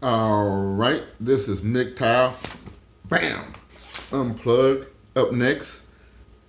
All right, this is MGTOW. Bam! Unplugged. Up next,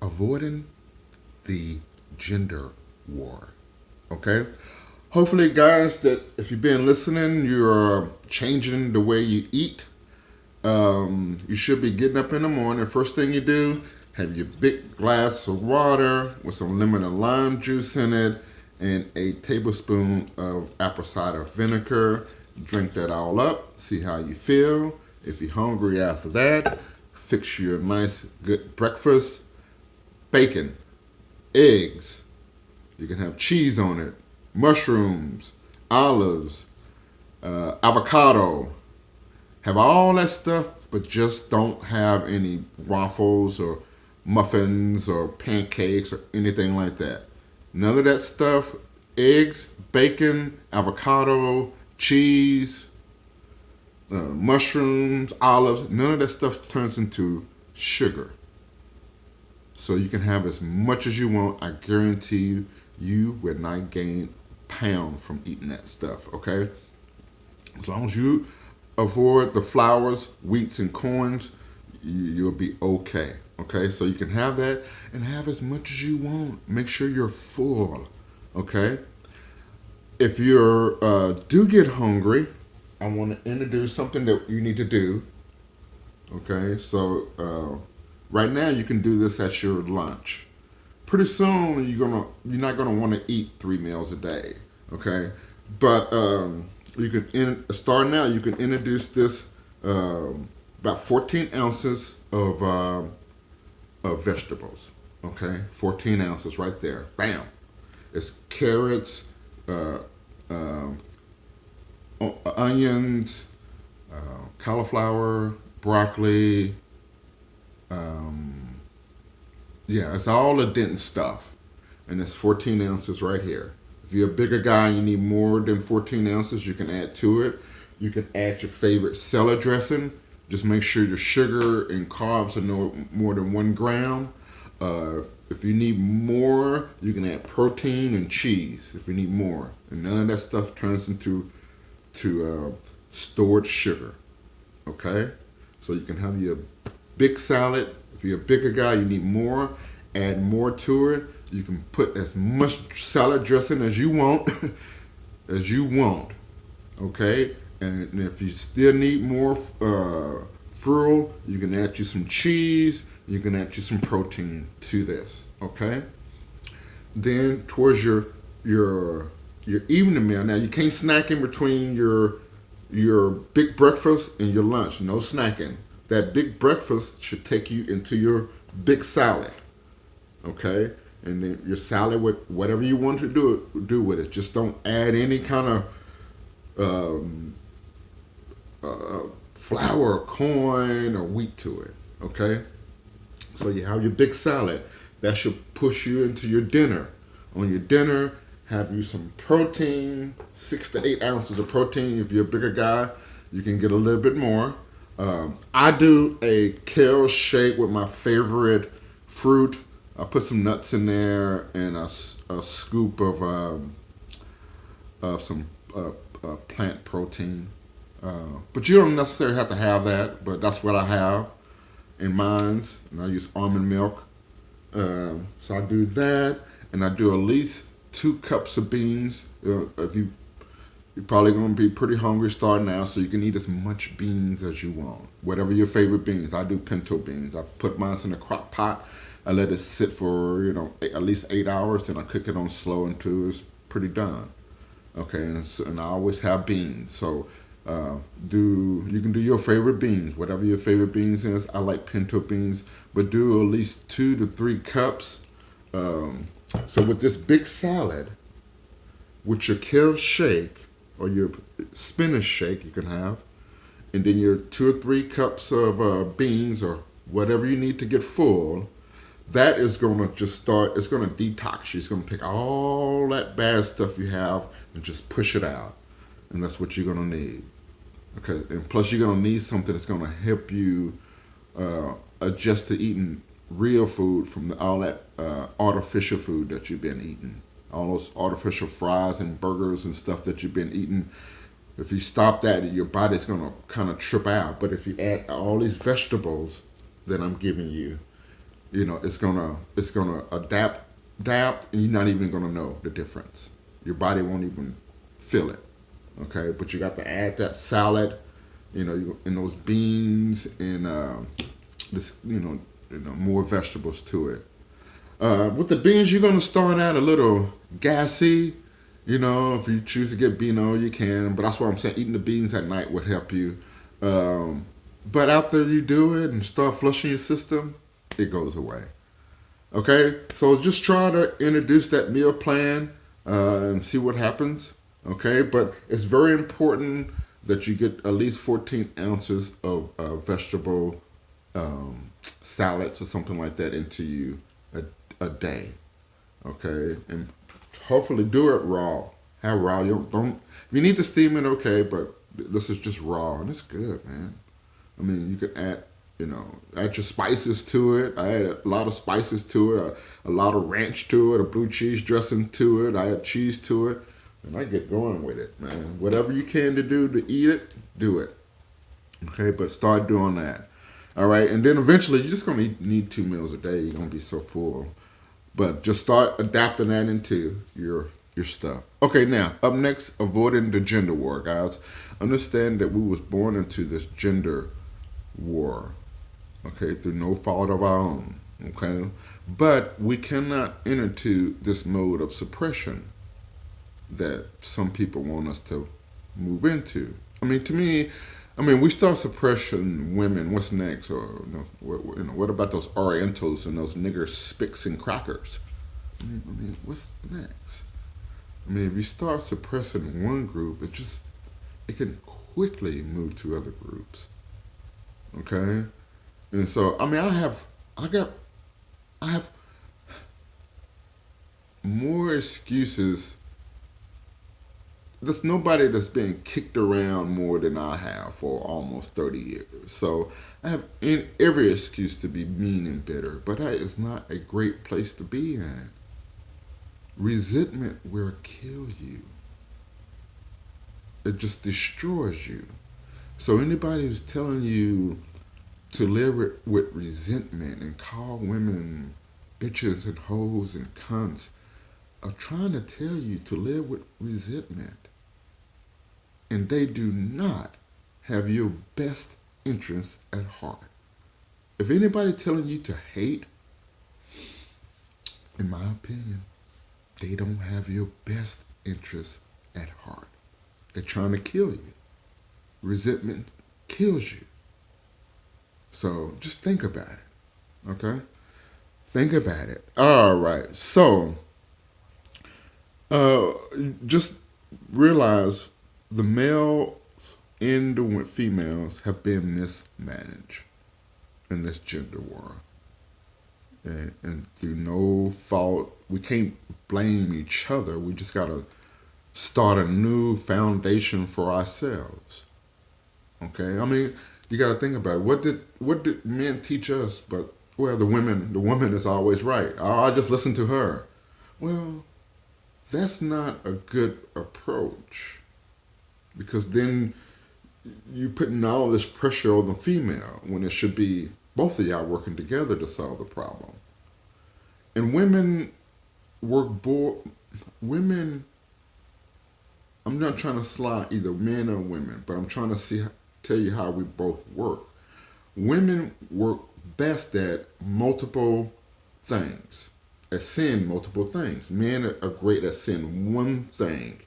avoiding the gender war. Okay? Hopefully, guys, that if you've been listening, you're changing the way you eat. You should be getting up in the morning. First thing you do, have your big glass of water with some lemon and lime juice in it and a tablespoon of apple cider vinegar. Drink that all up, see how you feel. If you're hungry after that, fix your nice good breakfast. Bacon, eggs, you can have cheese on it, mushrooms, olives, avocado. Have all that stuff, but just don't have any waffles or muffins or pancakes or anything like that. None of that stuff. Eggs, bacon, avocado, cheese, mushrooms, olives. None of that stuff turns into sugar. So you can have as much as you want. I guarantee you, you will not gain a pound from eating that stuff, okay? As long as you avoid the flours, wheats, and corns, you'll be okay. Okay, so you can have that and have as much as you want. Make sure you're full. Okay. If you do get hungry, I want to introduce something that you need to do. Okay, so right now you can do this at your lunch. Pretty soon you're not gonna want to eat 3 meals a day. Okay, but you can start now. You can introduce this about 14 ounces of vegetables. Okay, 14 ounces right there. Bam! It's carrots, onions, cauliflower, broccoli. Yeah, it's all the dense stuff, and it's 14 ounces right here. If you're a bigger guy and you need more than 14 ounces, you can add to it. You can add your favorite salad dressing. Just make sure your sugar and carbs are no more than 1 gram. If you need more, you can add protein and cheese if you need more. And none of that stuff turns into stored sugar. Okay? So you can have your big salad. If you're a bigger guy, you need more. Add more to it. You can put as much salad dressing as you want. Okay? And if you still need more fruit, you can add you some cheese. You can add you some protein to this. Okay? Then towards your evening meal. Now you can't snack in between your big breakfast and your lunch. No snacking. That big breakfast should take you into your big salad. Okay? And then your salad with whatever you want to do with it. Just don't add any kind of flour, or corn, or wheat to it. Okay? So you have your big salad. That should push you into your dinner. On your dinner, have you some protein, 6 to 8 ounces of protein. If you're a bigger guy, you can get a little bit more. I do a kale shake with my favorite fruit. I put some nuts in there and a scoop of some plant protein. But you don't necessarily have to have that, but that's what I have in mine. And I use almond milk. So I do that, and I do at least 2 cups of beans. If you're probably going to be pretty hungry starting now, so you can eat as much beans as you want. Whatever your favorite beans. I do pinto beans. I put mine in a crock pot. I let it sit for at least 8 hours. Then I cook it on slow until it's pretty done. Okay, and I always have beans. So you can do your favorite beans, whatever your favorite beans is. I like pinto beans, but do at least 2 to 3 cups. So with this big salad, with your kale shake or your spinach shake, you can have, and then your 2 or 3 cups of beans or whatever you need to get full. That is gonna it's gonna detox you. It's gonna take all that bad stuff you have and just push it out. And that's what you're gonna need. Okay, and plus you're gonna need something that's gonna help you adjust to eating real food from all that artificial food that you've been eating. All those artificial fries and burgers and stuff that you've been eating. If you stop that, your body's gonna kind of trip out. But if you add all these vegetables that I'm giving you, it's gonna adapt, and you're not even gonna know the difference. Your body won't even feel it. Okay, but you got to add that salad, and those beans and this, more vegetables to it. With the beans, you're gonna start out a little gassy. If you choose to get bean oil, you can. But that's why I'm saying eating the beans at night would help you. But after you do it and start flushing your system, it goes away. Okay, so just try to introduce that meal plan and see what happens. Okay, but it's very important that you get at least 14 ounces of vegetable salads or something like that into you a day. Okay, and hopefully do it raw. Have raw. You don't. If you need to steam it, okay, but this is just raw and it's good, man. I mean, you can add your spices to it. I add a lot of spices to it, a lot of ranch to it, a blue cheese dressing to it. I add cheese to it, and I get going with it, man. Whatever you can to do to eat it, do it. Okay, but start doing that. All right, and then eventually you're just gonna need 2 meals a day. You're gonna be so full, but just start adapting that into your stuff. Okay, now up next, avoiding the gender war, guys. Understand that we was born into this gender war, okay, through no fault of our own, okay? But we cannot enter into this mode of suppression that some people want us to move into. I mean, to me, we start suppressing women. What's next? Or what about those Orientals and those nigger spicks and crackers? What's next? If you start suppressing one group, it can quickly move to other groups. Okay, and so I have more excuses. There's nobody that's been kicked around more than I have for almost 30 years. So I have every excuse to be mean and bitter, but that is not a great place to be in. Resentment will kill you. It just destroys you. So anybody who's telling you to live with resentment and call women bitches and hoes and cunts are trying to tell you to live with resentment. And they do not have your best interests at heart. If anybody telling you to hate, in my opinion, they don't have your best interests at heart. They're trying to kill you. Resentment kills you. So just think about it, okay? Think about it. All right. So just realize the males and the females have been mismanaged in this gender war. And through no fault, we can't blame each other. We just got to start a new foundation for ourselves. Okay? You got to think about it. What did men teach us? But, the woman is always right. I just listen to her. Well, that's not a good approach, because then you putting all this pressure on the female when it should be both of y'all working together to solve the problem. And women women, I'm not trying to slide either men or women, but I'm trying to tell you how we both work. Women work best at multiple things, at seeing multiple things. Men are great at seeing one thing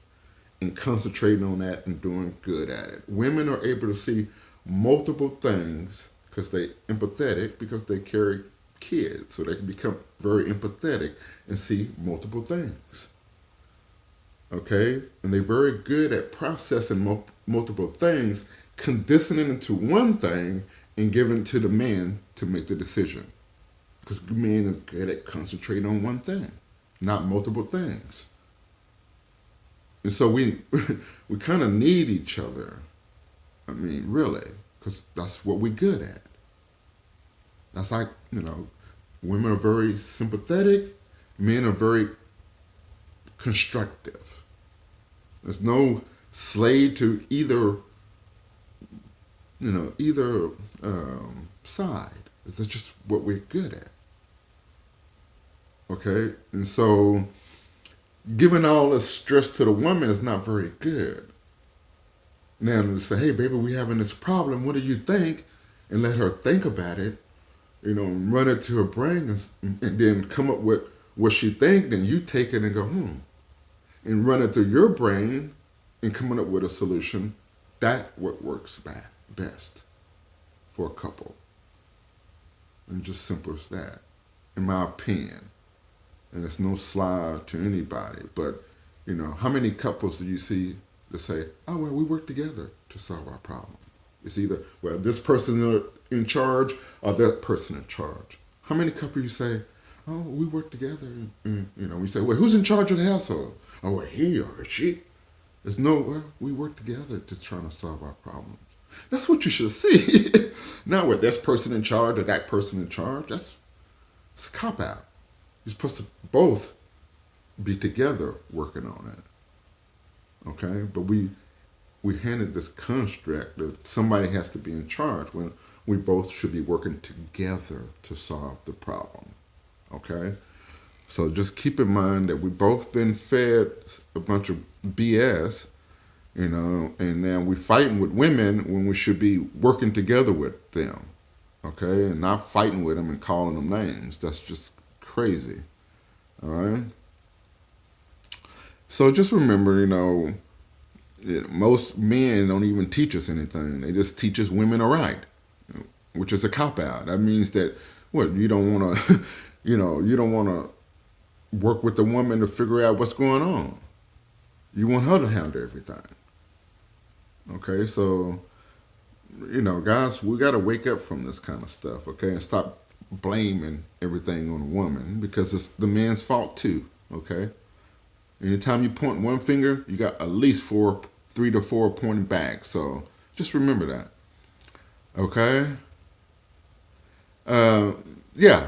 and concentrating on that and doing good at it. Women are able to see multiple things because they're empathetic, because they carry kids, so they can become very empathetic and see multiple things. Okay? And they're very good at processing multiple things, conditioning into one thing, and giving it to the man to make the decision. Because men are good at concentrating on one thing, not multiple things. And so we kind of need each other. Really, because that's what we're good at. That's like, women are very sympathetic, men are very constructive. There's no slave to either side. It's just what we're good at. Okay, and so giving all this stress to the woman is not very good. Now to say, hey baby, we having this problem. What do you think? And let her think about it. And run it to her brain, and then come up with what she think. Then you take it and go, and run it through your brain, and coming up with a solution. That what works best for a couple. And just simple as that, in my opinion. And it's no slide to anybody, but how many couples do you see that say, "Oh well, we work together to solve our problem"? It's either this person in charge or that person in charge. How many couples you say, "Oh, we work together"? And, we say, "Well, who's in charge of the household?" "Oh, well, he or she." There's no, we work together to try to solve our problems. That's what you should see. Not with this person in charge or that person in charge. It's a cop out. You're supposed to both be together working on it. Okay? But we handed this construct that somebody has to be in charge when we both should be working together to solve the problem. Okay? So just keep in mind that we both been fed a bunch of BS, and now we're fighting with women when we should be working together with them. Okay? And not fighting with them and calling them names. That's just crazy. All right? So just remember, most men don't even teach us anything. They just teach us women are right, which is a cop out. That means that you don't want to, you don't want to work with the woman to figure out what's going on. You want her to handle everything. Okay, so guys, we got to wake up from this kind of stuff. Okay, and stop blaming everything on the woman because it's the man's fault too. Okay. Anytime you point one finger, you got at least 3 to 4 pointing back. So just remember that. Okay? Yeah.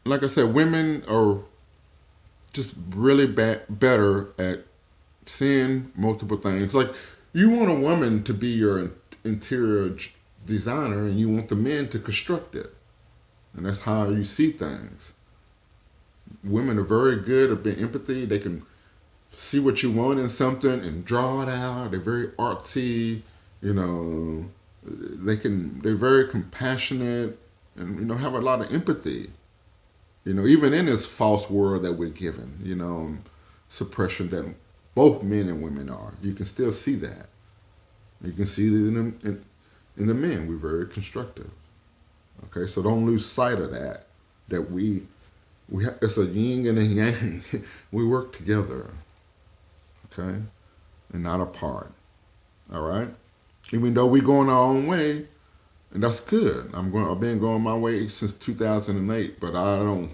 Like I said, women are just really better at seeing multiple things. Like, you want a woman to be your interior designer, and you want the men to construct it. And that's how you see things. Women are very good at being empathy. They can see what you want in something and draw it out. They're very artsy, they're very compassionate and, have a lot of empathy. Even in this false world that we're given, suppression that both men and women are. You can still see that. You can see it in the men. We're very constructive. Okay, so don't lose sight of that we have, it's a yin and a yang. We work together. Okay? And not apart. All right? Even though we're going our own way, and that's good. I've been going my way since 2008, but I don't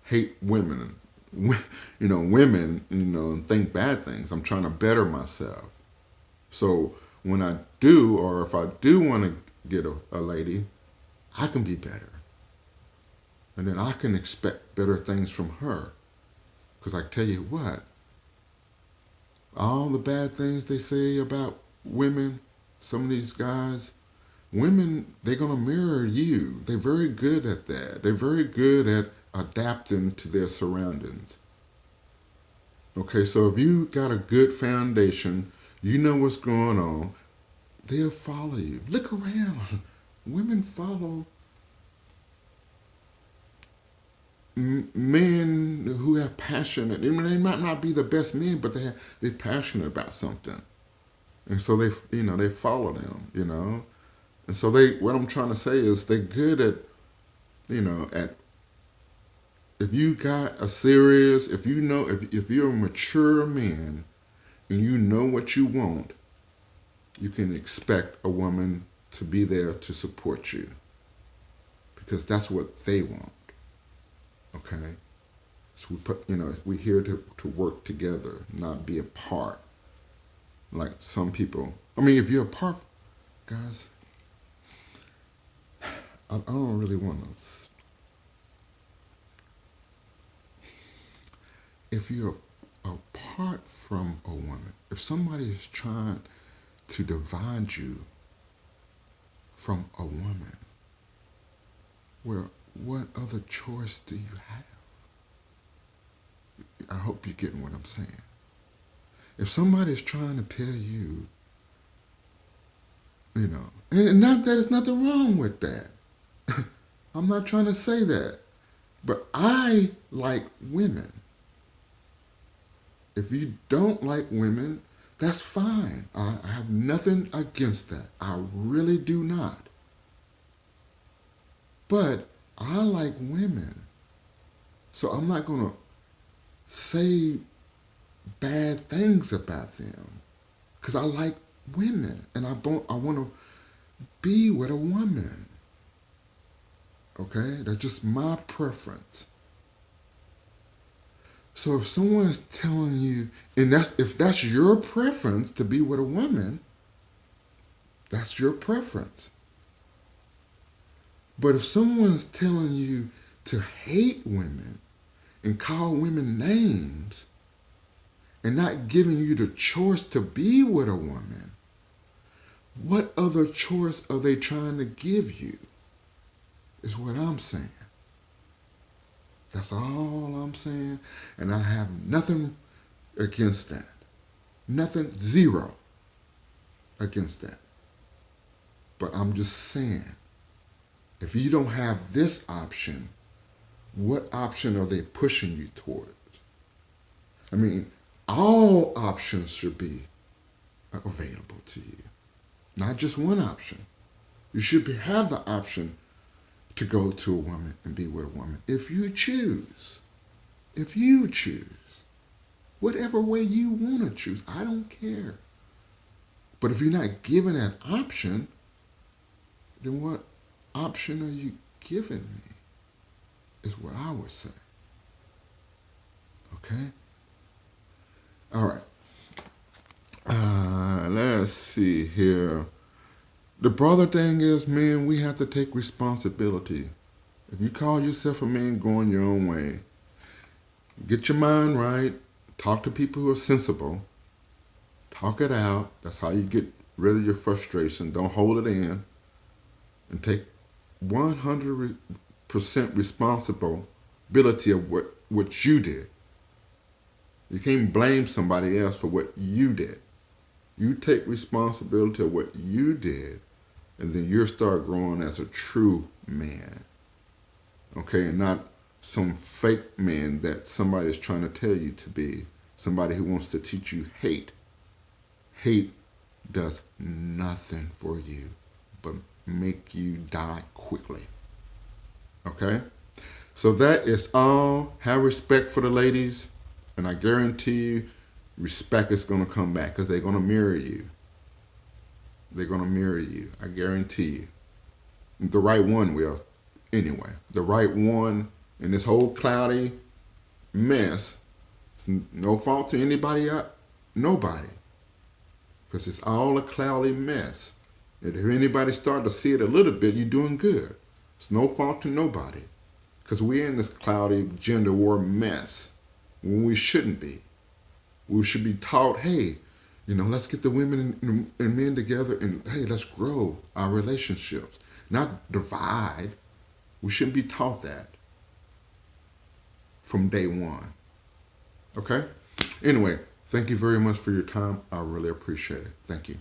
hate women. Women, and think bad things. I'm trying to better myself. So when I do, or if I do want to get a lady, I can be better. And then I can expect better things from her. Because I tell you what, all the bad things they say about women, some of these guys, women, they're going to mirror you. They're very good at that. They're very good at adapting to their surroundings. Okay, so if you got a good foundation, you know what's going on, they'll follow you. Look around. Women follow men who have passion. They might not be the best men, but they're passionate about something, and so they follow them. And so what I'm trying to say is they're good at at if you got a serious, if you're a mature man and you know what you want, you can expect a woman to be there to support you because that's what they want. Okay, so we're here to work together, not be apart. Like some people. I mean, if you're apart, guys, I don't really want to. If you're apart from a woman, if somebody is trying to divide you from a woman, well, what other choice do you have? I hope you're getting what I'm saying. If somebody's trying to tell you, and not that there's nothing wrong with that. I'm not trying to say that. But I like women. If you don't like women, that's fine. I have nothing against that. I really do not. But I like women. So I'm not going to say bad things about them. Because I like women. And I want to be with a woman. Okay? That's just my preference. So if someone's telling you, and if that's your preference to be with a woman, that's your preference. But if someone's telling you to hate women and call women names and not giving you the choice to be with a woman, what other choice are they trying to give you? Is what I'm saying. That's all I'm saying. And I have nothing against that. Nothing, zero against that. But I'm just saying, if you don't have this option, what option are they pushing you towards? I mean, all options should be available to you. Not just one option. You should have the option to go to a woman and be with a woman if you choose. If you choose. Whatever way you want to choose. I don't care. But if you're not given that option, then what option are you giving me? Is what I would say. Okay? All right. Let's see here. The brother thing is, man, we have to take responsibility. If you call yourself a man going your own way, get your mind right, talk to people who are sensible, talk it out. That's how you get rid of your frustration. Don't hold it in, and take 100% responsibility of what you did. You can't blame somebody else for what you did. You take responsibility of what you did, and then you'll start growing as a true man. Okay, and not some fake man that somebody's trying to tell you to be. Somebody who wants to teach you hate. Hate does nothing for you but make you die quickly. Okay? So that is all. Have respect for the ladies, and I guarantee you respect is going to come back because they're going to mirror you. They're going to mirror you. I guarantee you. The right one will. Anyway, the right one in this whole cloudy mess, no fault to anybody, nobody. Because it's all a cloudy mess. And if anybody start to see it a little bit, you're doing good. It's no fault to nobody. Because we're in this cloudy gender war mess when we shouldn't be. We should be taught, hey, let's get the women and men together and, hey, let's grow our relationships. Not divide. We shouldn't be taught that from day one. Okay? Anyway, thank you very much for your time. I really appreciate it. Thank you.